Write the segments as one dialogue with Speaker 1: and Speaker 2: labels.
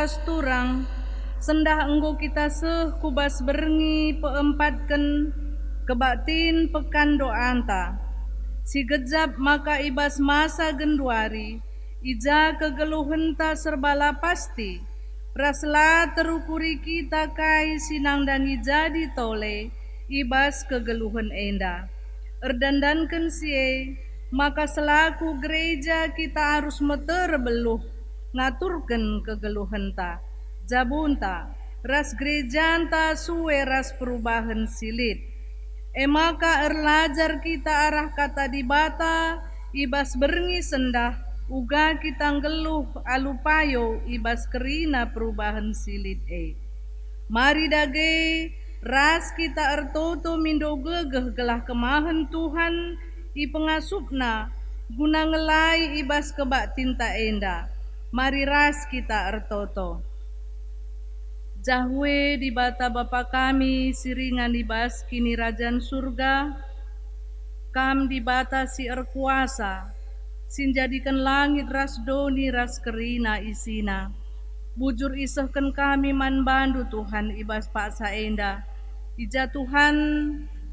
Speaker 1: aras turang, sendah enggo kita kubas berengi peempatken kebatin pekan doanta. Si gejap maka ibas masa genduari, ija kegeluhenta serbala pasti. Raslah terukuri kita kai sinang dan jadi tole, ibas kegeluhan enda. Erdandanken sie, maka selaku gereja kita harus meterbeluh, ngaturken kegeluhenta. Jabunta, ras gerejanta suwe ras perubahan silit. Maka erlajar kita arah kata dibata, ibas berengi sendah, uga kita ngeluh alupayo ibas kerina perubahan silit Mari dage, ras kita ertoto mindo gegeh gelah kemahan Tuhan, i pengasupna, guna ngelai ibas kebak tinta enda. Mari ras kita ertoto. Jahwe di bata Bapa kami, siringan ibas kini rajan surga, kam di bata si erkuasa, sin jadikan langit ras doni ras kerina isina. Bujur isehken kami man bandu Tuhan ibas paksa enda. Ija Tuhan,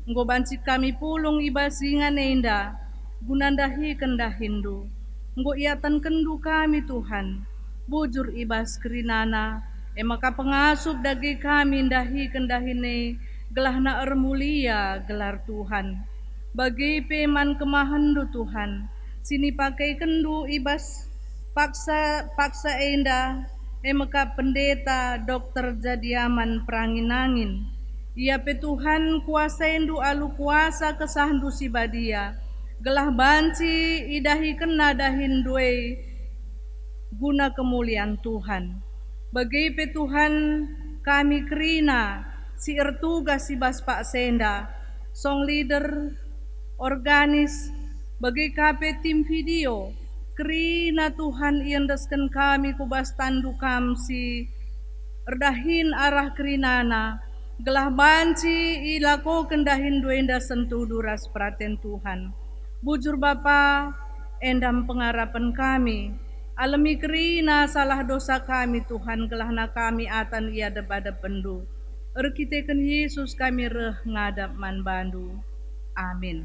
Speaker 1: nggo banci kami pulung ibas singan enda, gunandahi kendah hindu. Nggo iatan kendu kami Tuhan, bujur ibas kerinana, maka pengasup dagi kami ndahi kendahine gelahna ermulia gelar Tuhan. Bagi peman kemahendu Tuhan, sini pakai kendu ibas paksa enda, maka pendeta dokter jadiaman peranginangin. Ia pe Tuhan kuasa endu alu kuasa kesahandu si badia, gelah banci idahi kena dahin due guna kemuliaan Tuhan. Bagi pe Tuhan kami kerina si ertugas si bas pak senda, song leader, organis, bagi kape tim video, kerina Tuhan iendeskan kami kubas tandu kam si erdahin arah kerinana, gelah banci ilako kendahin duenda sentuh duras praten Tuhan. Bujur Bapa, endam pengarapan kami, alami kerina salah dosa kami Tuhan, gelahna kami atan ia debada pendu. Erkiteken Yesus kami reh ngadap man bandu. Amin.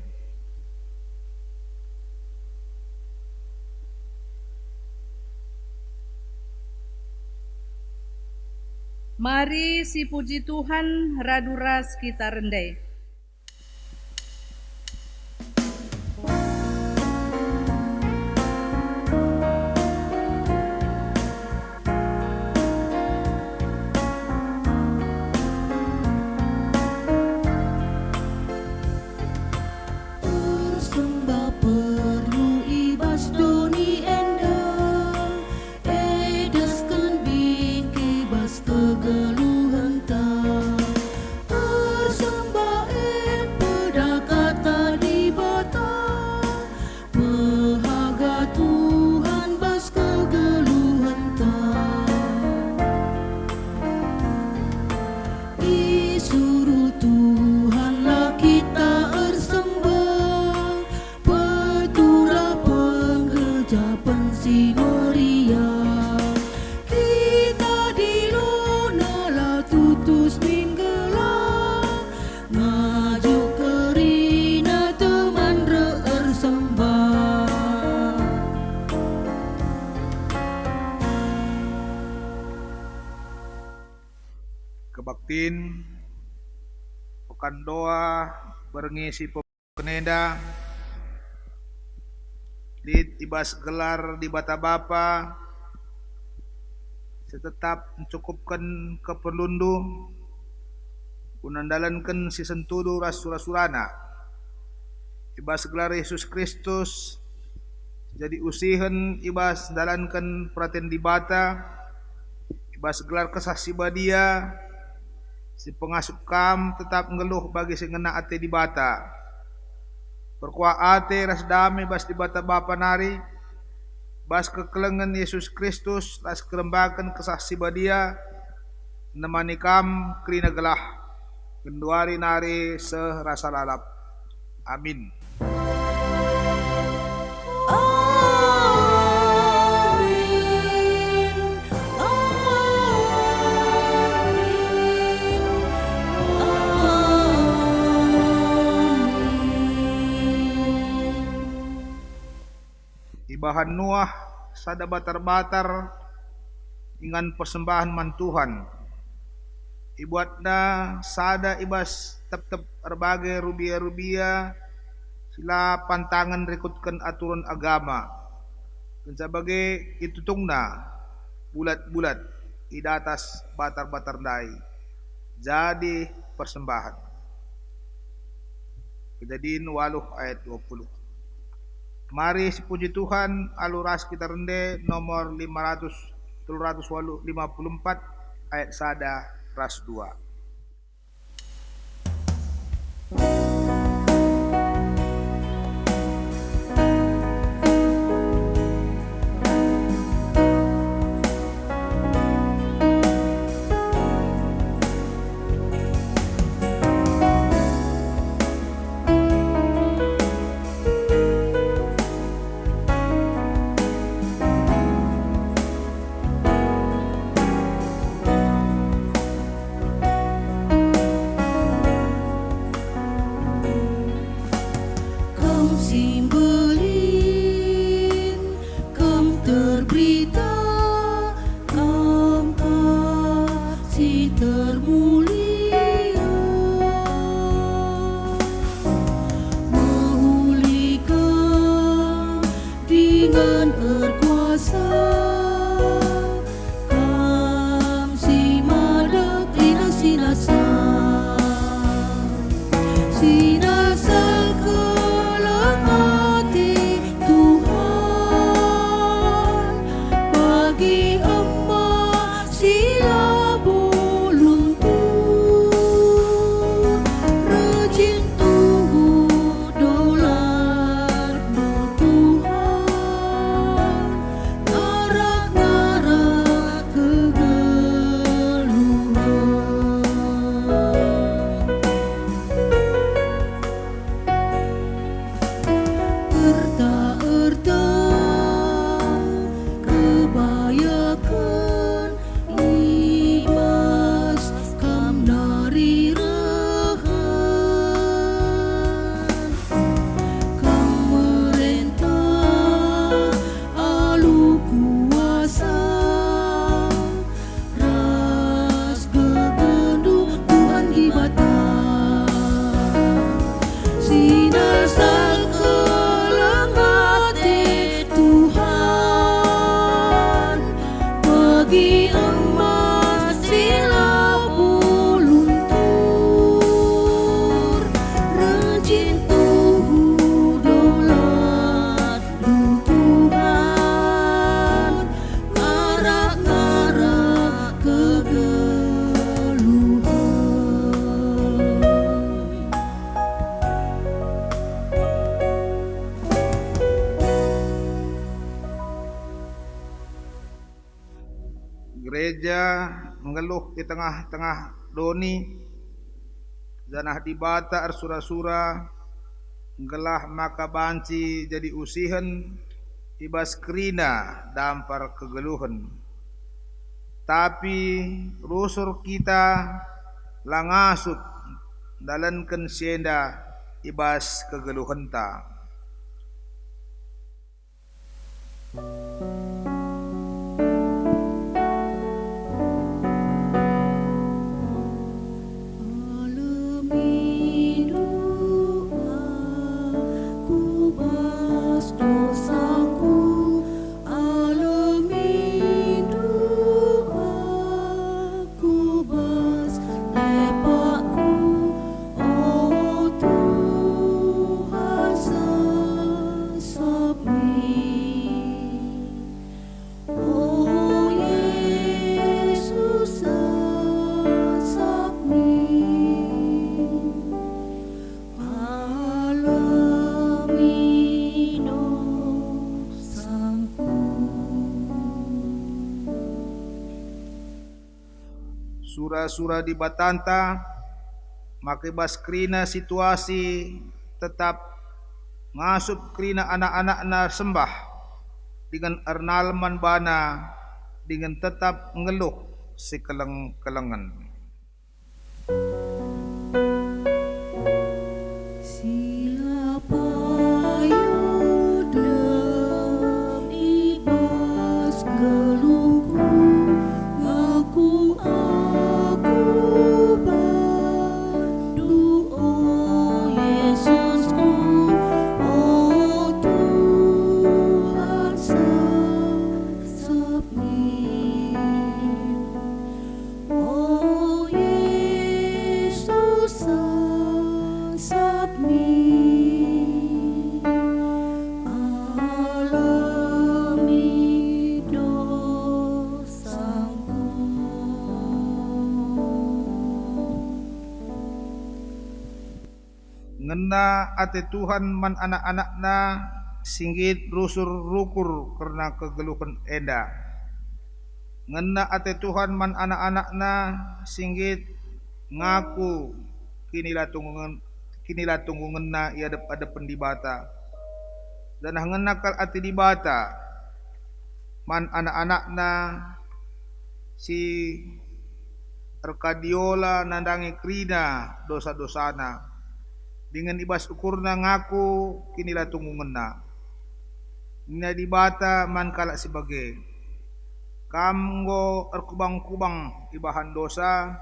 Speaker 1: Mari si puji Tuhan raduras kita rendai.
Speaker 2: Kebaktin pekan doa berengisi penenda di ibas gelar di bata Bapa setetap mencukupkan keperlundu kunandalankan si sentudu rasura-surana ibas gelar Yesus Kristus jadi usihen ibas dalankan praten di bata ibas gelar kesaksi badia si pengasup kam tetap ngeluh bagi si ngena ate di bata. Perkuah ate ras damai bas di bata Bapa nari, bas kekelengan Yesus Kristus, ras kelembakan kesaksi badia, nemani kam kerina gelah, kenduari nari serasa lalap. Amin. ibahan Nuah sada batar-batar dengan persembahan man Tuhan. Ibuatna sada ibas tep-tep berbagai rubia-rubia sila pantangan rekutkan aturan agama. Dan sebagai itutungna bulat-bulat di atas batar-batar dai jadi persembahan. Kejadian 8 ayat 20. Mari sepuji Tuhan, aluras kita rende nomor 354 ayat sada ras 2. Gereja mengeluh di tengah-tengah doni danah dibata arsura-sura gelah maka banci jadi usihan ibas kerina dampar kegeluhan. Tapi rusur kita langasut dalankan sienda ibas kegeluhan ta. Sura-sura di Batanta make bas krina situasi tetap ngasup krina anak-anak na sembah dengan ernalman bana dengan tetap ngeluh si keleng-kelengan. ngena ate Tuhan man anak-anakna singgit rusur rukur karena kegeluhan enda. Ngena ate Tuhan man anak-anakna singgit ngaku kinilah tunggu ngena ia ada pendibata. Dan ngena kal ate dibata man anak-anakna si Arkadiola nandangi krina dosa-dosana dengan ibas ukurna ngaku kinilah tunggu ngena. Nina dibata man kalak sebagai kamgo erkubang-kubang ibahan dosa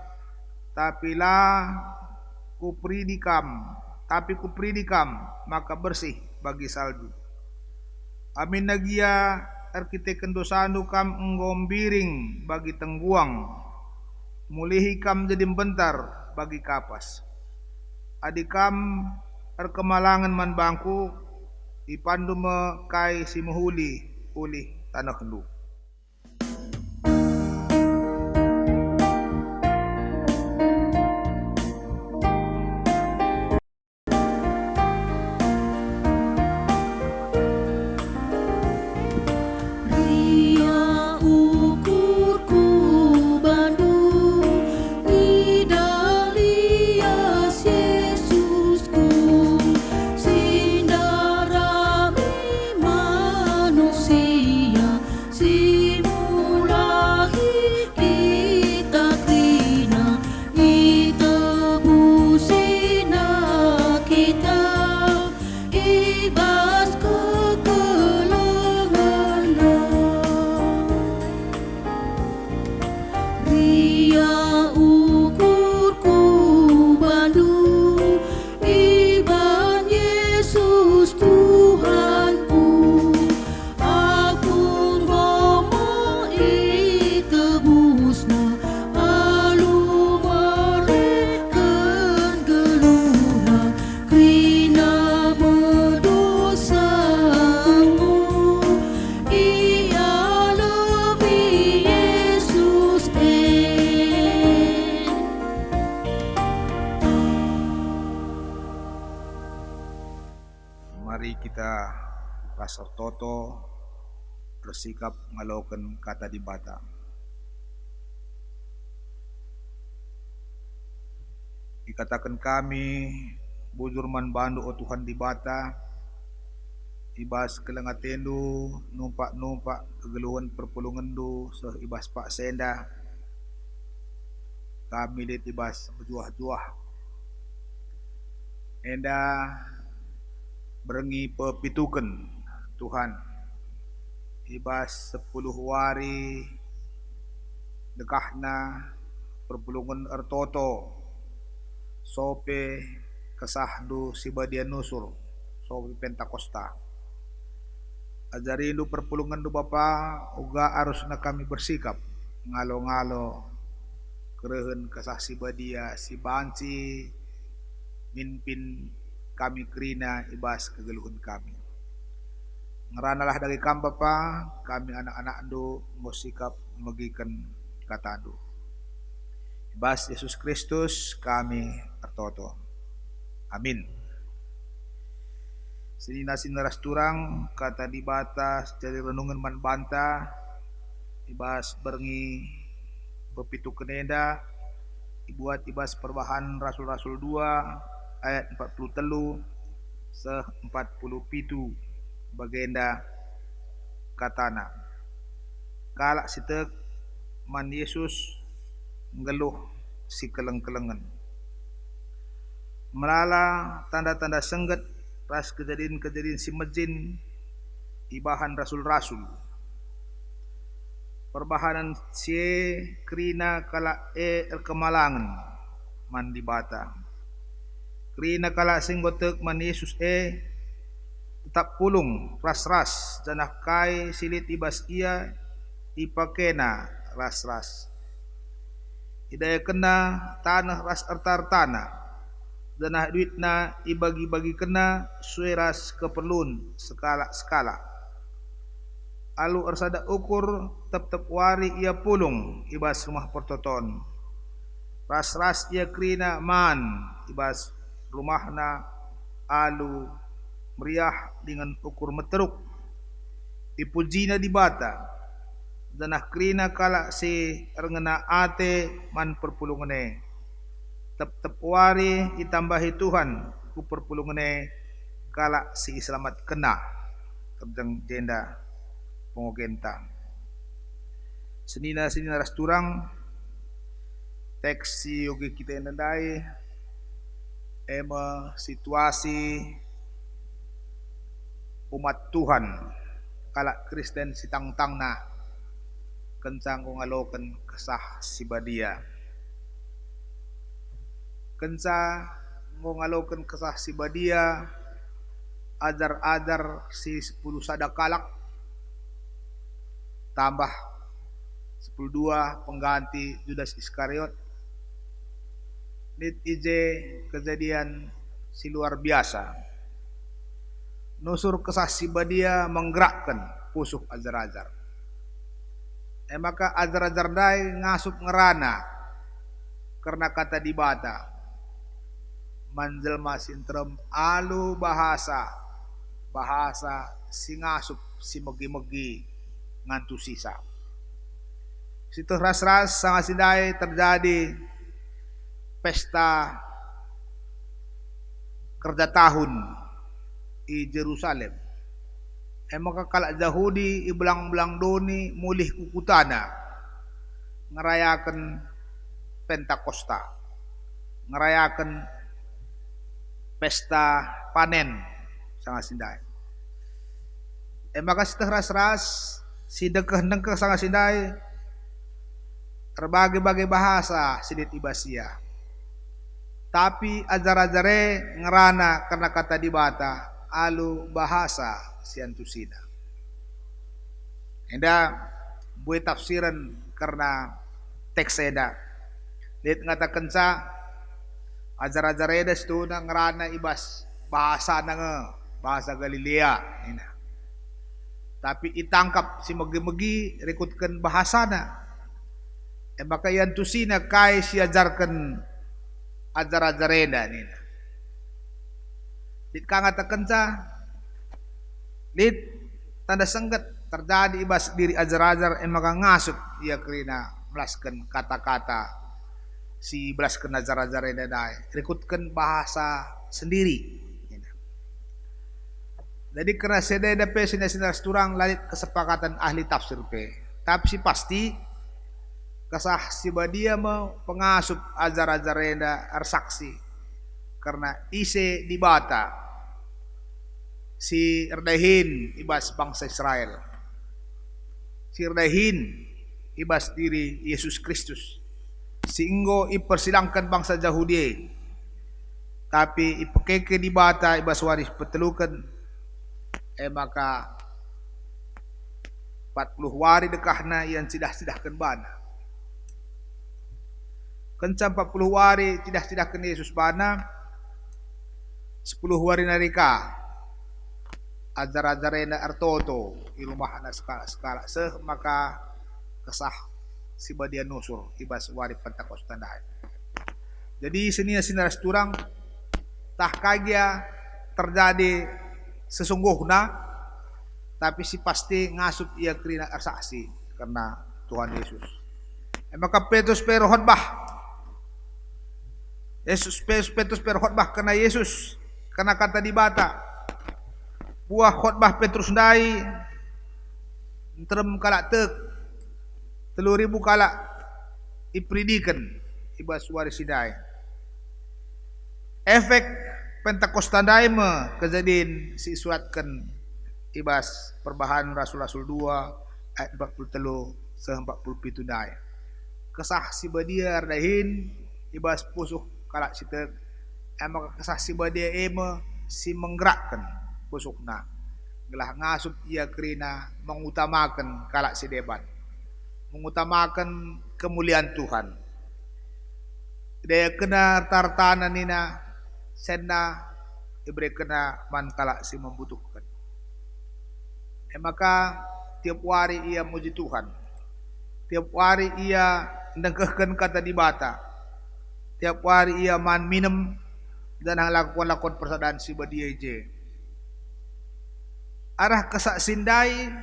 Speaker 2: tapi kupridikam maka bersih bagi salju. Amin nagia arkiteken dosanu kam enggombiring bagi tengguang mulihi kam jadi bentar bagi kapas. Adikam erkemalangan man bangku ipandu mekai si muhuli uli tanah hendu. Mari kita pasar toto bersikap ngaloken kata dibata. Dikatakan kami bujurman bandu o Tuhan dibata ibas kelengatendu numpak kegeluhan perpulungandu ibas pak senda kami dit ibas berjuah-juah enda berengi pepituken Tuhan ibas 10 wari dekahna perpulungan ertoto sope kesahdu sibadian nusur sope Pentakosta ajarindu perpulungan du Bapa uga harusna kami bersikap ngalo-ngalo kerehen kesah sibadia si banci minpin kami krina ibas kegeluhan kami. Ngeranalah dari kam Bapa, kami anak-anak ando musikap megikan kata ando. Ibas Yesus Kristus kami ertoto. Amin. Sinina sinaras turang kata dibata jadi renungan man banta ibas berengi bepitu keneda ibuat ibas perbahan Rasul-Rasul 2 ayat 43 se-47 bagenda katana kalak sitek man Yesus ngeluh si keleng-kelengan melala tanda-tanda sengget ras kejadian-kejadian si mejin ibahan rasul-rasul perbahanan si krina kala kemalangan man dibata krina kala singgotek man Yesus tetap pulung ras-ras janah kai silit ibas ia ipakena ras-ras idaya kena tanah ras ertar tanah janah duitna ibagi-bagi kena sueras keperluan skala alu ersada ukur tep-tep wari ia pulung ibas rumah pertoton ras-ras ia krina man ibas rumahna alu meriah dengan ukur meteruk ipujina di bata danah krina kala si rengena ate man perpulungane tep wari itambahi Tuhan ku perpulungane kala si selamat kena terdeng jenda pengogenta senina rasturang teks si yogi kita nandai ema situasi umat Tuhan kala Kristen sitang-tangna kencang ngaloken kesah si badia kenca ngaloken kesah si badia adar si 10 sadakalak tambah 10 pengganti Judas Iskariot nit ije kejadian si luar biasa nusur kesah si badia menggerakkan pusuh ajar-ajar maka ajar-ajar dai ngasup ngerana karena kata dibata manjelma sintrem alu bahasa si ngasup si megi-megi ngantu sisa situ ras-ras sangat sidai terjadi pesta kerja tahun di Jerusalem maka kalak Yahudi ibelang-belang doni mulih kukutana ngerayakan Pentakosta ngerayakan pesta panen sangat sindai maka situ ras-ras si dengkeh sangat sindai berbagai bahasa sidit ibasia tapi ajar-ajare ngerana karena kata dibata alu bahasa siantusina enda buat tafsiran karena teks eda lihat ngatakan sa ajar-ajare eda stuna ngerana ibas bahasa bahasa Galilea ina tapi itangkap si megi-megi rekutkan bahasana maka yantusina kai si ajarkan ajar-ajareda nina dit kangatakan sa dit tanda sengget terjadi ibas diri ajar-ajar maka ngasup ia kerina melaskan kata-kata si belaskan ajar-ajareda dai rekutkan bahasa sendiri nina. Jadi karena sededa pe sinas turang lalit kesepakatan ahli tafsir pe tapi si pasti kasah si badia mau pengasup ajar-ajareda arsaksi karena ise dibata si erdahin ibas bangsa Israel si erdahin ibas diri Yesus Kristus si inggo ipersilangkan bangsa Yahudi tapi ipekeke dibata ibas waris petelukan maka 40 wari dekahna yang sidah-sidahkan bana kencang 40 wari sidah-sidahkan Yesus bana 10 wari narika ajar-ajarena artoto di rumah anak skala maka kesah si badia nusur ibas wari Pentakosta dahai jadi seni sinaras turang tah kagia terjadi sesungguhnya tapi si pasti ngasup ia kerina arsaksi karena Tuhan Yesus maka Petrus perkhotbah Petrus perkhotbah karena Yesus karena kata dibata buah khotbah Petrus dai terem kalak tek 3.000 kalak ipridikan ibas warisidai efek Pentakosta dai me kejadian si suratkan ibas perbahan Rasul-Rasul 2 ayat 43 se-47 dai kesah si badia dahin ibas pusuh kalak sitek maka kesah si badia si menggerakkan pusukna gelah ngasup ia kerina mengutamakan kalak si debat mengutamakan kemuliaan Tuhan daya kena tartana nina senna ibre kena man kalak si membutuhkan maka tiap hari ia muji Tuhan tiap hari ia dengkehkan kata dibata tiap hari ia man minum dan ang lakon-lakon persadaan si badia je. Arah kesak sindai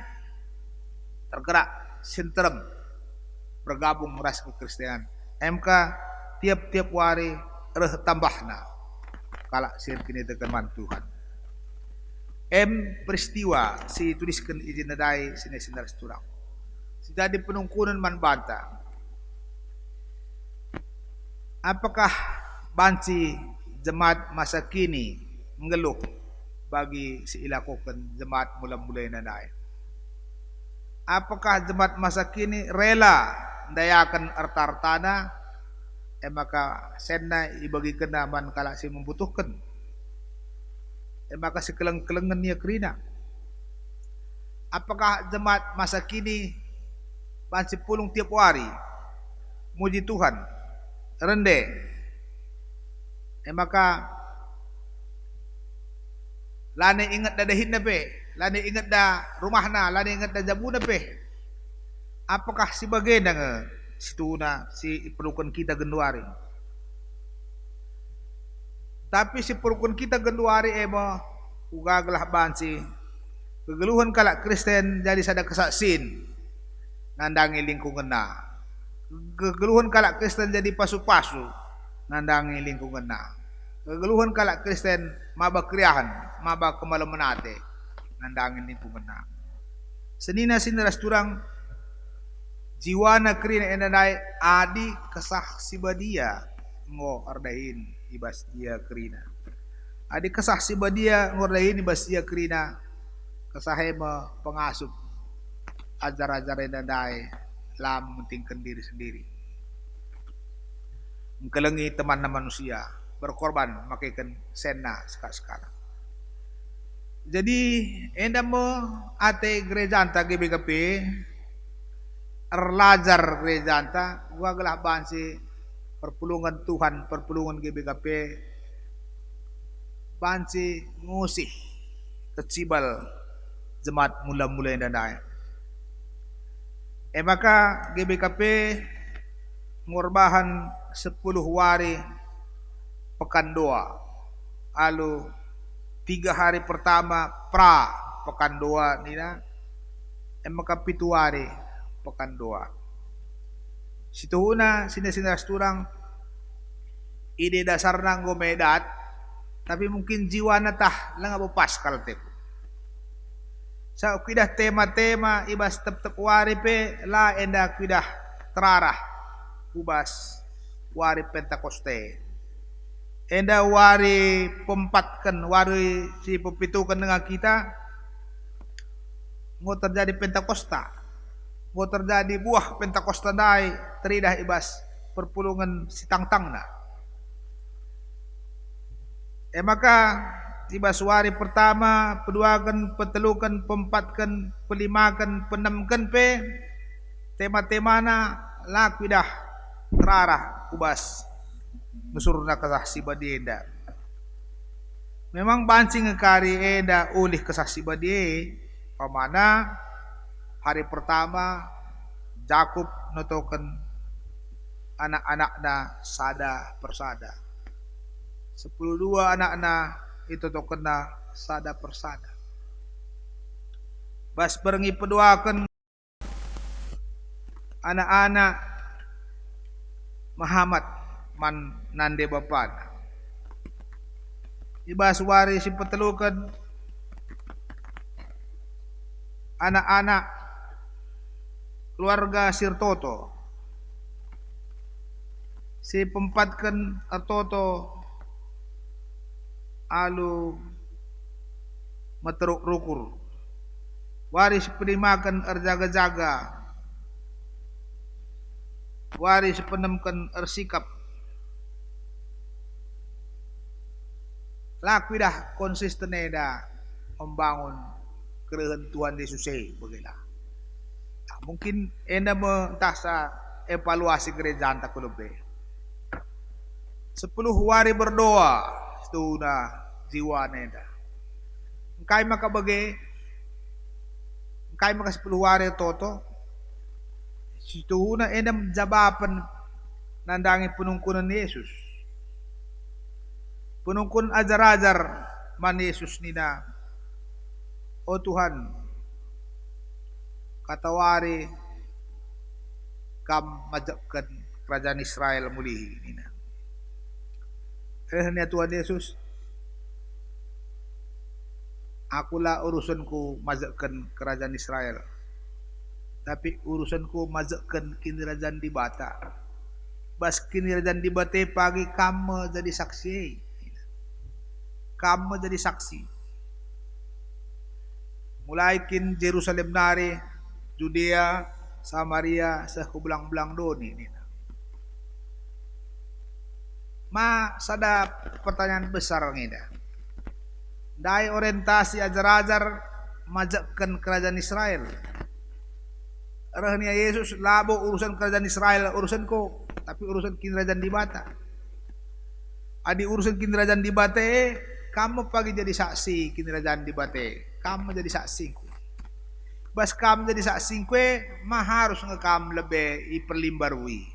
Speaker 2: tergerak sinterem bergabung ras kekristenan. MK tiap-tiap wari reh tambahna kalak sir kini teman Tuhan. Peristiwa si tuliskan izin nadai sini sinar turang. Jadi penungkunan man banta. Apakah banci jemaat masa kini mengeluh bagi si ilakukan jemaat mula-mulai nadai? Apakah jemaat masa kini rela dayakan arta-artana maka senna ibagi kenaman kala si membutuhkan maka si keleng-kelengan nia kerina? Apakah jemaat masa kini banci pulung tiap hari muji Tuhan rende maka lane ingat dah dahin pe, lane ingat dah rumahna, lane ingat dah jabuna pe. Apakah si bagian nga situna si perlukan kita genduari? Tapi si perlukan kita genduari emo ugaglah bansi kegeluhan kalak Kristen jadi sada kesaksin nandangi lingkungan na. Kegeluhan kalak Kristen jadi pasu-pasu nandangi lingkungan na. Kegeluhan kalak Kristen maba kriahan, maba kemalamanate nandangin lingkungan na. Senina sinaras turang jiwana krina enanai adi kesah sibadia ngo ardahin ibas dia krina. Adi kesah sibadia ngo ardahin ibas dia krina kesahema pengasup ajar-ajar enanai lam mentingkan diri sendiri. Mengkelengi teman manusia berkorban makaikan sena sekarang. Jadi enda mo ate gereja anta GBKP erlajar gereja anta gua gelah bansi perpulungan Tuhan perpulungan GBKP bansi ngusih kecibal jemaat mula-mula yang dandai. Maka GBKP ngorbahan 10 hari pekan doa. Lalu 3 hari pertama pra pekan doa nina. Maka 7 hari pekan doa. Situhuna sina-sina turang ide dasarna ngomedat tapi mungkin jiwana tah lang abupas kaltep. Sa kuidah tema-tema ibas tep-tep wari pe la enda kuidah terarah ubas wari Pentakoste. Enda wari pempatkan wari si pepitukan dengan kita mau terjadi Pentakosta, mau terjadi buah Pentakosta dai teridah ibas perpulungan si tang-tang na. Maka ibas wari pertama, peduakan, petelukan, pempatkan, pelimakan, penamkan pe tema-temana laku dah terarah ubas nusurna kesah si badienda. Memang bancing ngekari eda ulih kesah si badie pamana hari pertama Jakub notoken anak-anakna sada persada. 10 anak-anak itu tokena sada persada. Bas berengi peduakan anak-anak Muhammad man nande bapan. Ibas wari si petelukan anak-anak keluarga Sirtoto. Si pempatkan Artoto alu materuk rukur. Waris penimakan erjaga-jaga. Waris penemkan ersikap. Laku dah konsisten dah membangun kerehan Tuhan Yesus bagilah. Nah, mungkin enda mentasa evaluasi gereja anta kulube. 10 hari berdoa itu dah jiwa neda. Engkai maka bagi engkai maka 10 hari toto situ na enda jabapan nandangi penungkunan Yesus. Penungkun ajar-ajar man Yesus nina, o Tuhan, katawari kam majakkan kerajaan Israel mulihi nina. Niya Tuhan Yesus, akulah urusanku majakkan kerajaan Israel. Tapi urusanku majakkan kinirajaan di bata. Bas kinirajaan di bata pagi kamu jadi saksi. Kamu jadi saksi. Mulai kin Jerusalem nari, Judea, Samaria, sehubelang-belang doni nina. Ma sada pertanyaan besar ngida. Dai orientasi ajar-ajar majakkan kerajaan Israel. Arahnya Yesus labo urusan kerajaan Israel urusanku, tapi urusan kerajaan di bata. Adi urusan kerajaan di bata kamu pagi jadi saksi kerajaan di bata. Kamu jadi saksiku. Bas kamu jadi saksiku mah harus ngekam lebih iperlimbarui.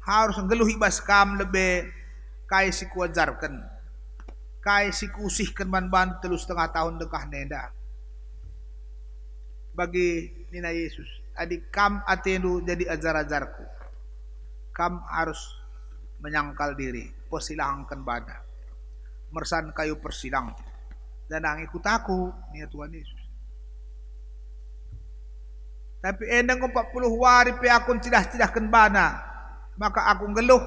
Speaker 2: Harus ngeluhi bas kam lebih kai si kuajarkan, kai si kusihkan ban 3,5 tahun dekah nenda. Bagi nina Yesus, adik kam atenu jadi ajar-ajarku. Kam harus menyangkal diri, persilangkan bada, mersan kayu persilang, dan ang ikut aku, nia Tuhan Yesus. Tapi endang 40 hari pe akun cidah-cidahkan bana. Maka aku ngeluh,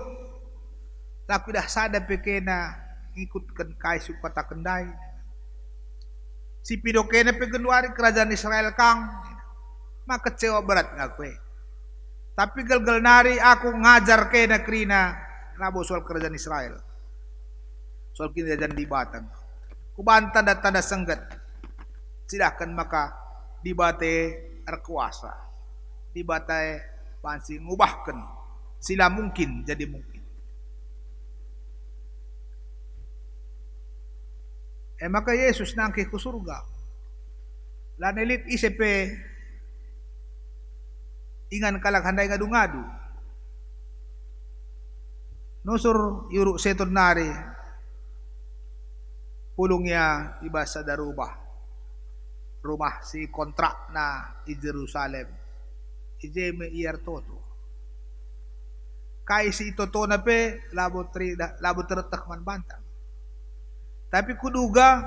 Speaker 2: tapi dah sadar pekena ikutkan kaisu kata kendai. Si pidokena pegenuari kerajaan Israel kang, maka kecewa berat ngakwe. Tapi gel-gel nari aku ngajar kena krina nabo soal kerajaan Israel, soal kerajaan di Batang. Kubantah dan tanda senggat, silahkan maka dibate erkuasa, dibate pansi ngubahkan. Sila mungkin jadi mungkin. Maka Yesus nangkih ke surga. Lan elit isepe ingan kalak handai ngadu-ngadu. Nusur yuruk seton nari pulungnya iba sa darubah. Rumah si kontrak na di Jerusalem. Ijeme iyar toto. Kai si toto na pe labo terletak man bantang. Tapi kuduga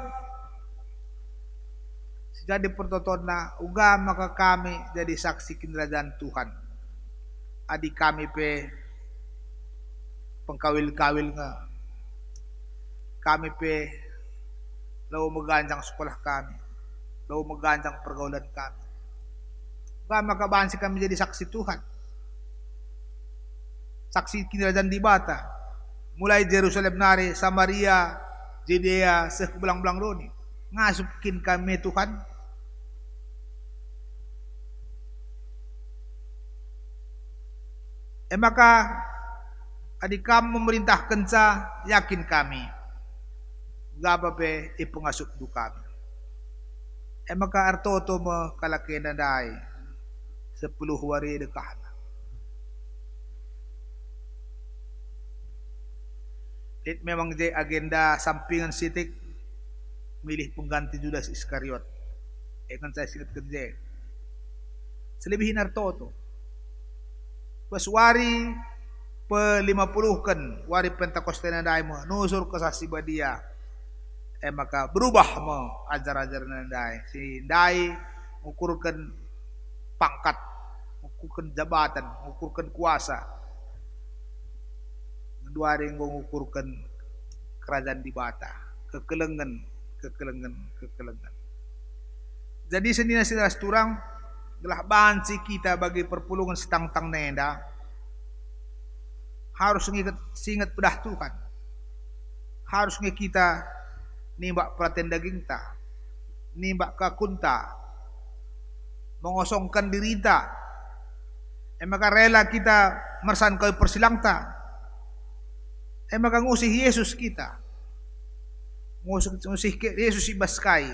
Speaker 2: jadi pertoton na uga maka kami jadi saksi kerajaan Tuhan. Adik kami pe pengkawil-kawil nga. Kami pe law maganjang sekolah kami. Law maganjang pergaulan kami. Uga maka bansi kami jadi saksi Tuhan. Saksi kerajaan di bata, mulai Jerusalem nari, Samaria, Judea, sebelang-belang doni, ngasukin kami Tuhan. Maka adik kamu memerintahkan sa, yakin kami, gapa pe ipengasup du kami. Maka artoto mo kalakian dai 10 hari dekah. It memang jadi agenda sampingan sitik milih pengganti Judas Iskariot. Kan saya singkat kerja. Selebihin artoto. Pas wari pe-50 kan, wari Pentakoste na dai mo, nusur ke sasiba dia. Maka berubah mo ajar-ajar na dai. Si dai mengukurkan pangkat, mengukurkan jabatan, mengukurkan kuasa. Dua ring mengukurkan kerajaan di bata, kekelengan. Jadi senina sila turang telah bansi kita bagi perpulungan setang-tang nenda harus singat pedah Tuhan, harus kita nimbak perhatian daging ta, nimbak kakunta, mengosongkan diri ta, maka rela kita mersan kau persilang ta. Maka ngusih Yesus kita. Ngusih Yesus ibas kai.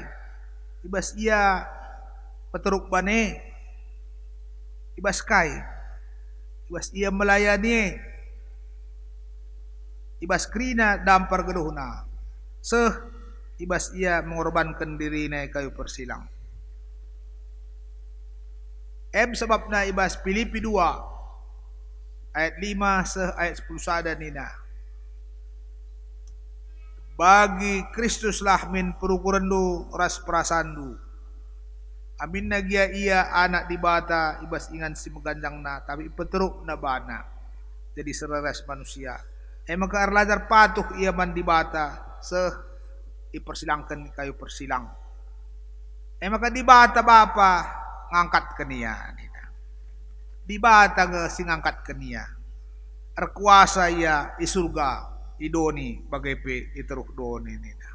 Speaker 2: Ibas ia peteruk bane. Ibas kai. Ibas ia melayani. ibas kerina dampar geluhna. Seh ibas ia mengorbankan dirinya kayu persilang. Sebabna ibas Filipi 2 ayat 5 seh ayat 10 sada nina. Bagi Kristuslah min perukurandu ras perasandu. Amin nagia ia anak di bata ibas ingan si meganjang na tapi peteruk na bana. Jadi sereres manusia. Maka arlajar patuh ia man di bata seh ipersilangkan kayu persilang. Maka di bata bapa ngangkat ke nia. Di bata nge sing ngangkat ke nia. Arkuasa ia di surga idoni bagai pe iteruh doni nina.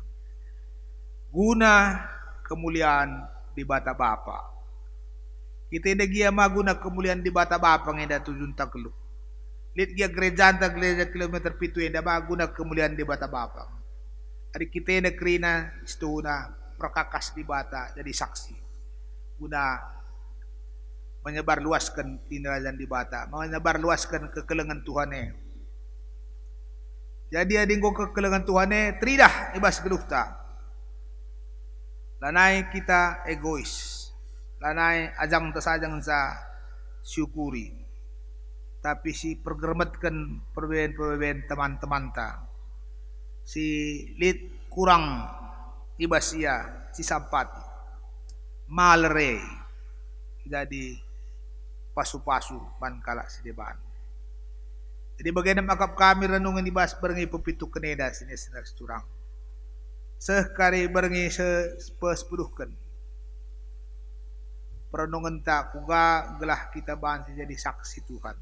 Speaker 2: Guna kemuliaan di bata bapa. Kita indah gia maguna kemuliaan di bata bapa ngeda tujun taklu. Lihat gia gereja kilometer pitu indah maguna kemuliaan di bata bapa. Hari kita indah kerina istuna perkakas di bata jadi saksi. Guna menyebar luaskan tindakan di bata, menyebar luaskan kekelengan Tuhane. Jadi adingko kekelengan Tuhane tridah ibas gedukta. Lanai kita egois, lanai ajang tasajang sa syukuri. Tapi si pergermetkan perbedaan teman-teman ta. Si lit kurang ibas ia si sampati. Malere jadi pasu-pasu ban kala si deban. Jadi bagian makap kami renungan dibahas berengi pepitu keneda sini senar curang. Sekari berengi sepuluhkan. Perenungan tak kuga gelah kita bansi jadi saksi Tuhan.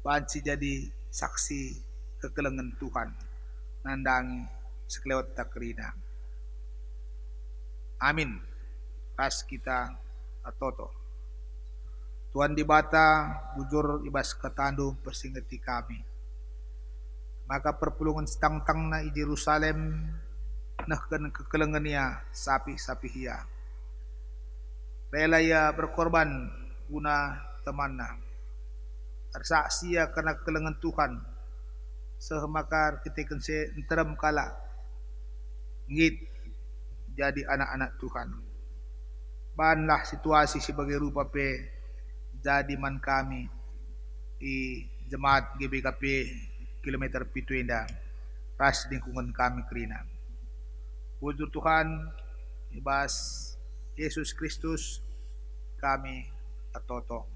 Speaker 2: Bansi jadi saksi kekelengan Tuhan. Nandang sekelewat tak kerina. Amin. Pas kita atoto. Tuhan di bata bujur ibas ketandu persingeti kami. Maka perpulungan setang-tang na i Jerusalem nahkan kekelengan ia sapi-sapi ia. Rela ia berkorban guna temanna. Tersaksi ia karena kekelengan Tuhan. Sehemakar ketikan se enterem kala. Ngit jadi anak-anak Tuhan. Banlah situasi sebagai rupa pe jadi man kami di jemaat GBKP kilometer pitu indah ras lingkungan kami kerina. Wujud Tuhan ibas Yesus Kristus kami atoto.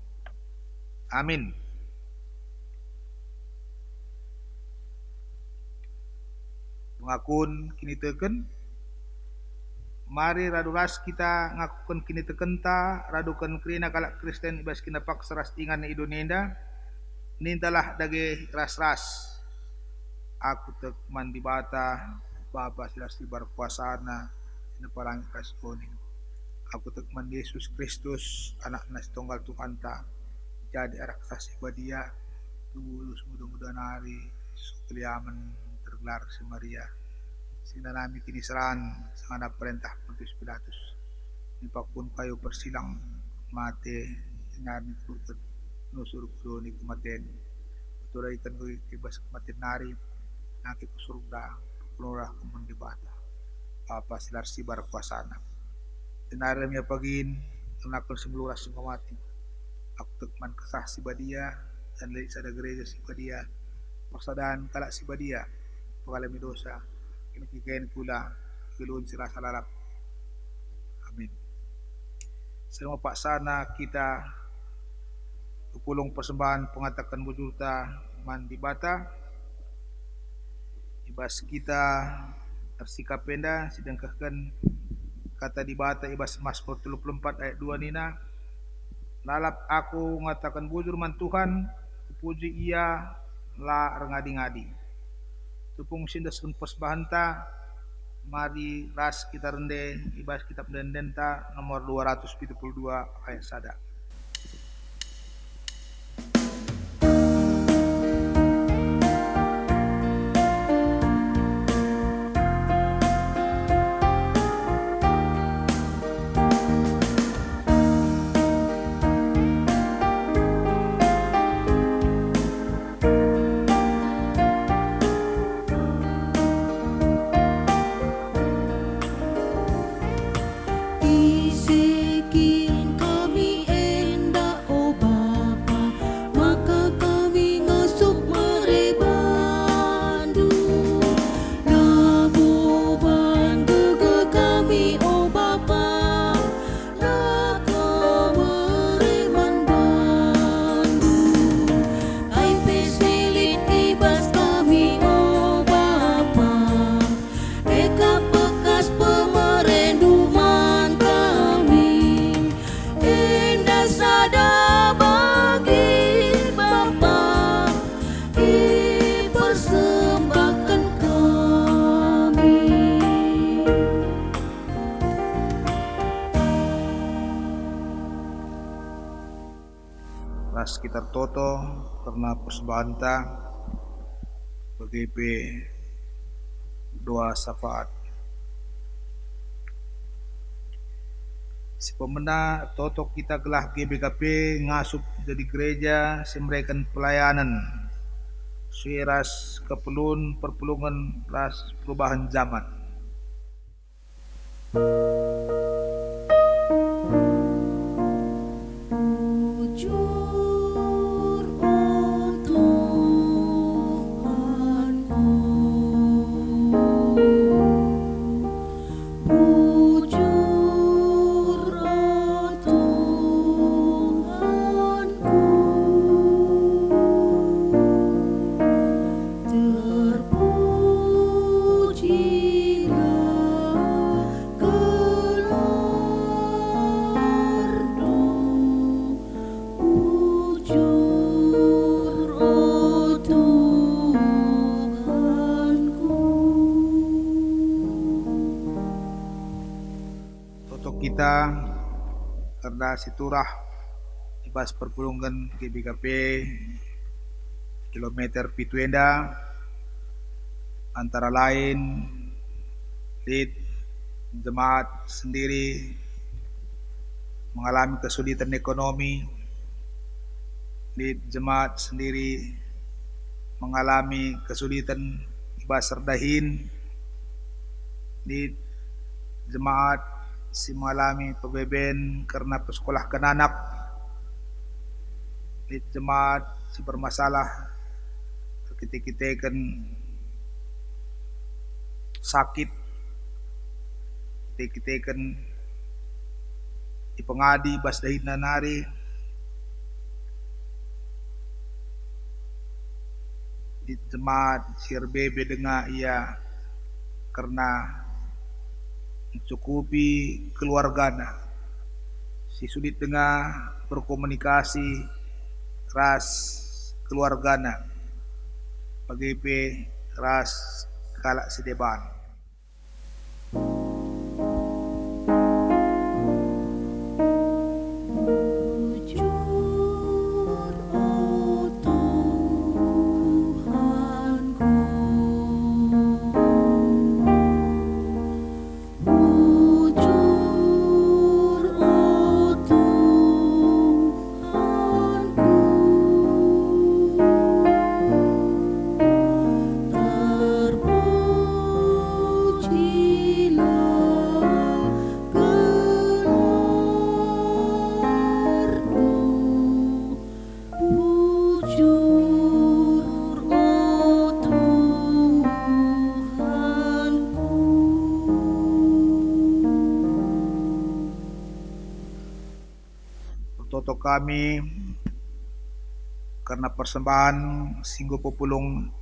Speaker 2: Amin. Mengakun kini teken mari raduras kita ngakukan kini tekenta radukan kerina kalak Kristen ibas kina pak seras ingan idonenda nintalah dage ras-ras aku tek man di bata bapa silas di barkuasana sina parang kasoni aku tek man Yesus Kristus anak nas tunggal Tuhan ta jadi arak sasi badia tulus mudah-mudahan hari sukliaman tergelar si Maria sinanami kinisaran sangana perintah Pontius Pilatus nipakun kayu persilang mate nami kurut nusur kuruni kematian turai kan ibas kematian nari naki surga pelurah kumun di bata apa silar sibar kuasana tenaram ya pagin tenakul semulura sing mati aku tekman kesah si badia dan dari sada gereja si badia persadaan kalak si badia pengalami dosa kikain pula keluhan sirasa lalap. Amin. Selama paksana kita pulung persembahan pengatakan bujurta man di bata ibas kita tersikap penda sedangkan kata di bata ibas Mazmur 34 ayat 2 nina lalap aku mengatakan bujur man Tuhan puji ia la rengadi-ngadi tupung sindaskan persembahanta mari ras kita rende ibas kitab dendenta nomor 272 ayat sada. sekitar toto karena persembahan ta bagi doa syafaat. Si pemena toto kita gelah GBKP ngasup jadi gereja semrekan pelayanan suiras kepelun perpulungan ras perubahan zaman. Kita karena siturah ibas perpulungan GBKP kilometer pituenda antara lain lead jemaat sendiri mengalami kesulitan ekonomi, lead jemaat sendiri mengalami kesulitan ibas serdahin, lead jemaat si mengalami pebeben karena pesekolah kenanak, di jemaat si bermasalah ketika-ketika sakit, ketika di pengadi basdahin nanari, di jemaat si RBB dengan ia karena mencukupi keluargana, si sulit dengan berkomunikasi ras keluargana bagi ras kalak sedeban. Toto kami karena persembahan singgo populung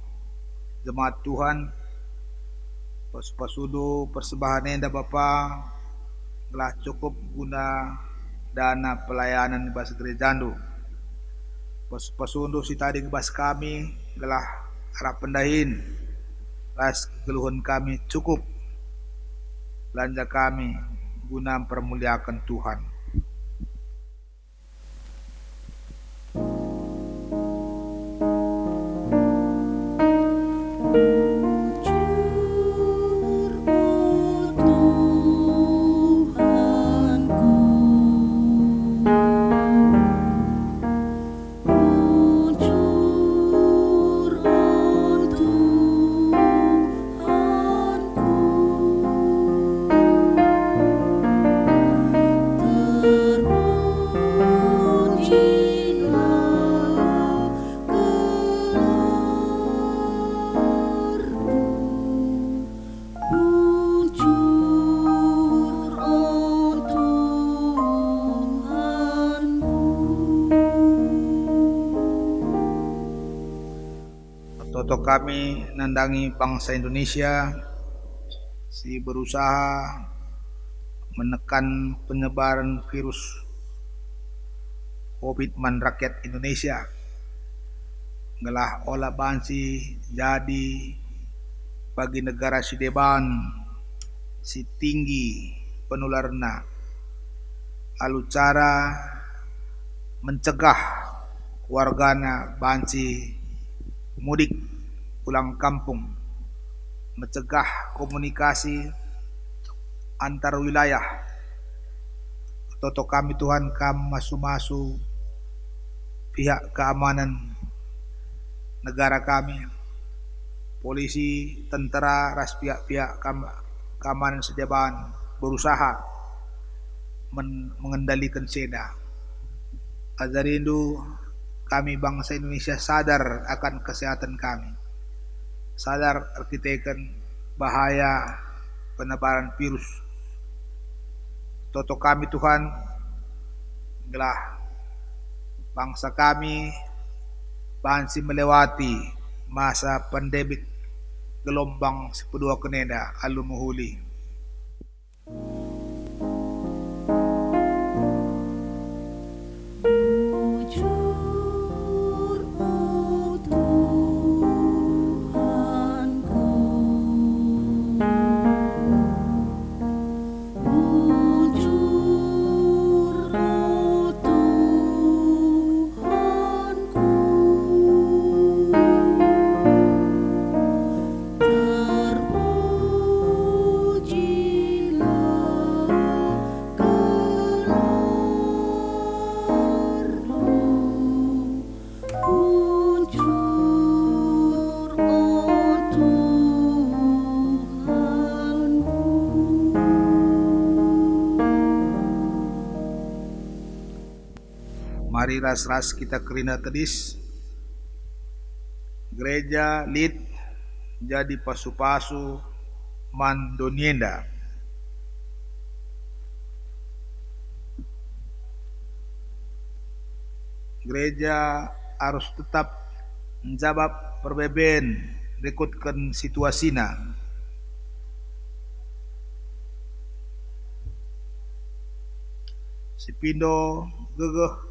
Speaker 2: jemaat Tuhan pasudu persembahan enda Bapa telah cukup guna dana pelayanan bahasa gerejandu. Pasudu si tadi bahas kami telah harap pendahin las keluhan kami cukup belanja kami guna mempermuliakan Tuhan. Toto kami nandangi bangsa Indonesia si berusaha menekan penyebaran virus COVID man rakyat Indonesia. Ngelah olah bansi jadi bagi negara si deban si tinggi penularna. Alu cara mencegah wargana banci mudik pulang kampung, mencegah komunikasi antar wilayah. Toto kami Tuhan, kam masu-masu pihak keamanan negara kami, polisi, tentara, ras pihak-pihak keamanan sejabaan berusaha mengendalikan seda. Azarindu kami bangsa Indonesia sadar akan kesehatan kami, sadar arkiteken bahaya penebaran virus. Toto kami Tuhan, gelah bangsa kami masih melewati masa pandemik gelombang sepedua keneda alu muhuli. Mari ras-ras kita kerina tedis, gereja lid jadi pasu-pasu man donienda. Gereja harus tetap menjawab perbeben rekutkan situasina. Sipindo gegeh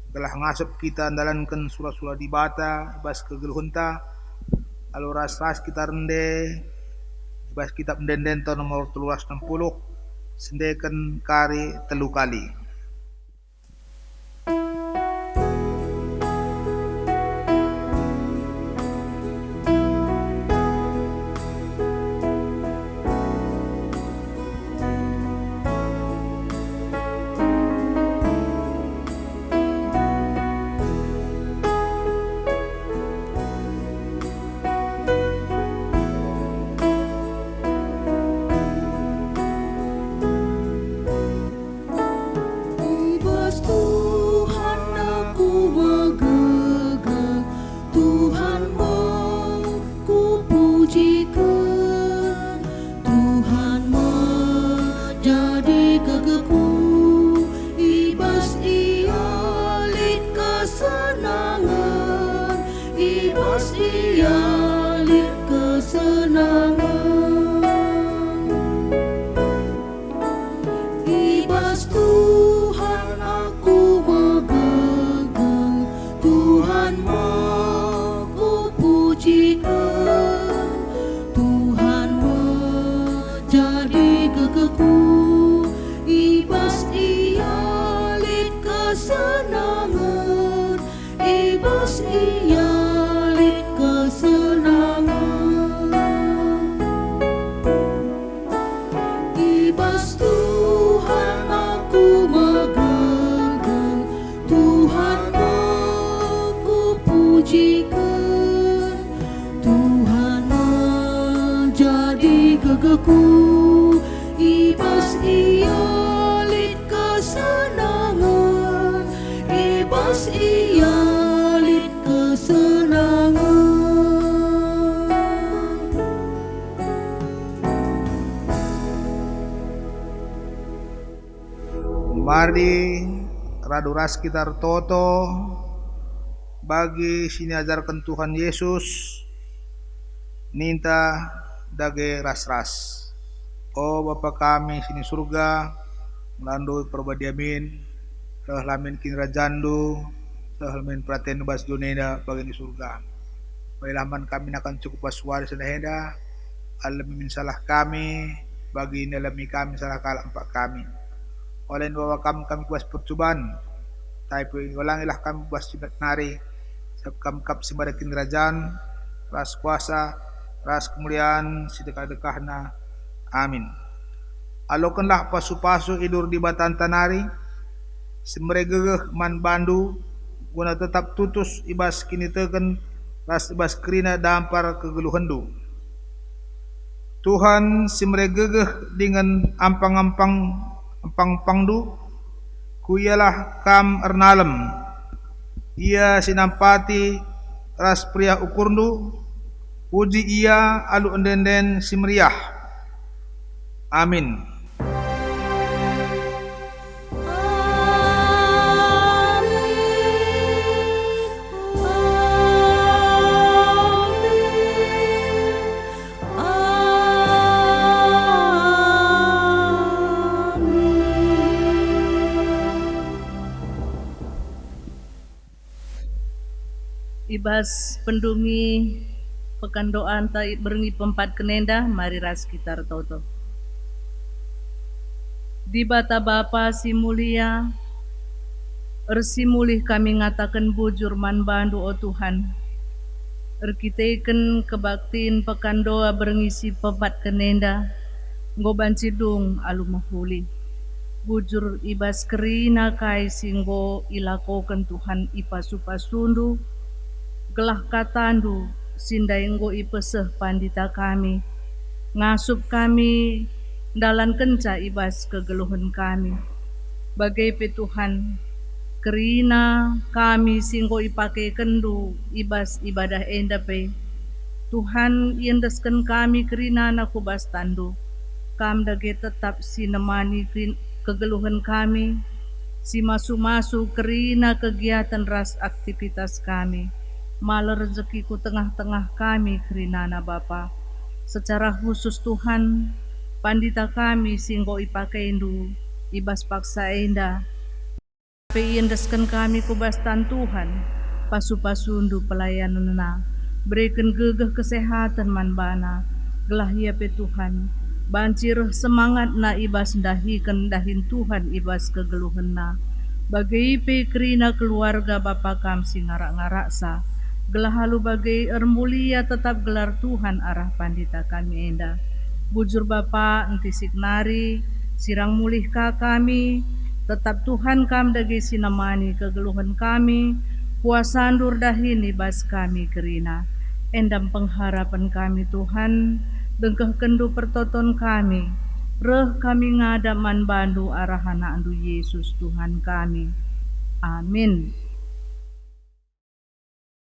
Speaker 2: telah ngasup kita andalankan surah-surah di bata bas kegeluhunta alu ras-ras kita rende bas kitab mendenden tahun nomor 360 sendekan kari telu kali. Mari raduras kita toto bagi sini ajarkan Tuhan Yesus ninta dage ras-ras. Oh Bapa kami sini surga, melandu perbadiamin, lamin kinrajandu, lamin praten bas duneda bagi di surga. Bailaman kami akan cukup baswari senaheda, alamin salah kami, bagi nalami kami salah kalah empat kami. Oleh bahwa kami kuas percobaan, Taipu ulangilah kami bas nari kami kap simbarakin kerajaan ras kuasa ras kemuliaan sedekah-dekahna amin. Alokanlah pasu-pasu idur di batan tanari semregegeh man bandu guna tetap tutus ibas kini teken ras ibas kerina dampar kegeluhendu. Tuhan simregegeh dengan ampang-ampang pangdu kuyalah kam ernalem ia sinampati ras pria ukurnu puji ia alu endenden simriah amin.
Speaker 1: Ibas pendungi pekandoan ta berengi pempat kenenda mari ras kita toto. Di bata Bapa si mulia ersi mulih kami ngatakan bujur man bandu o Tuhan. Erkiteken kebaktiin pekandoa berengisi pempat kenenda ngoban cidung alu mahuli. Bujur ibas kerina kai singgo ilakokan Tuhan ipasupasundu gelah katandu sindaenggo ipeseh pandita kami ngasup kami dalan kenca ibas kegeluhan kami bagai pe Tuhan kerina kami singgo ipake kendu ibas ibadah enda pe Tuhan iendeskan kami kerina nakubas tandu kam dage tetap sinemani kegeluhan kami si masu-masu kerina kegiatan ras aktivitas kami malah rezekiku tengah-tengah kami kerinana Bapa. Secara khusus Tuhan, pandita kami singgo ipakaindo, ibas paksa enda. Peiendeskan kami kubastan Tuhan, pasu-pasundu pelayanan na. Berikan gegeh kesehatan manbana, gelah ya pe Tuhan. Bancir semangat na ibas dahikan dahin Tuhan ibas kegeluhan na. Bagai pe kerina keluarga Bapa kam singarak-ngarak sa. Gelah halu bagai ermulia tetap gelar Tuhan arah pandita kami enda. Bujur Bapa enti siknari, sirang mulih ka kami, tetap Tuhan kam dagi sinamani kegeluhan kami, puasandur dahini bas kami kerina. Endam pengharapan kami Tuhan, dengkeh kendu pertoton kami, reh kami ngadaman bandu arahana andu Yesus Tuhan kami. Amin.